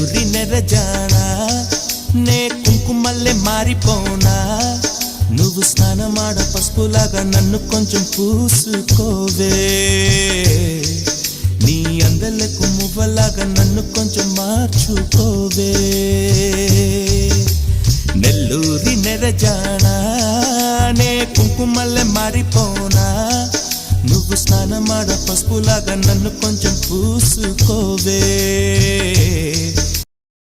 నెల్లూరి నెరజానా నే కుంకుమల్లే మారిపోనా నువ్వు స్నానమాడ పసుపులాగా నన్ను కొంచెం పూసుకోవే నీ అందలకు మువ్వలాగా నన్ను కొంచెం మార్చుకోవే నెల్లూరి నెరజానా నే కుంకుమల్లే మారిపోనా నువ్వు స్నానమాడ పసుపులాగా నన్ను కొంచెం పూసుకోవే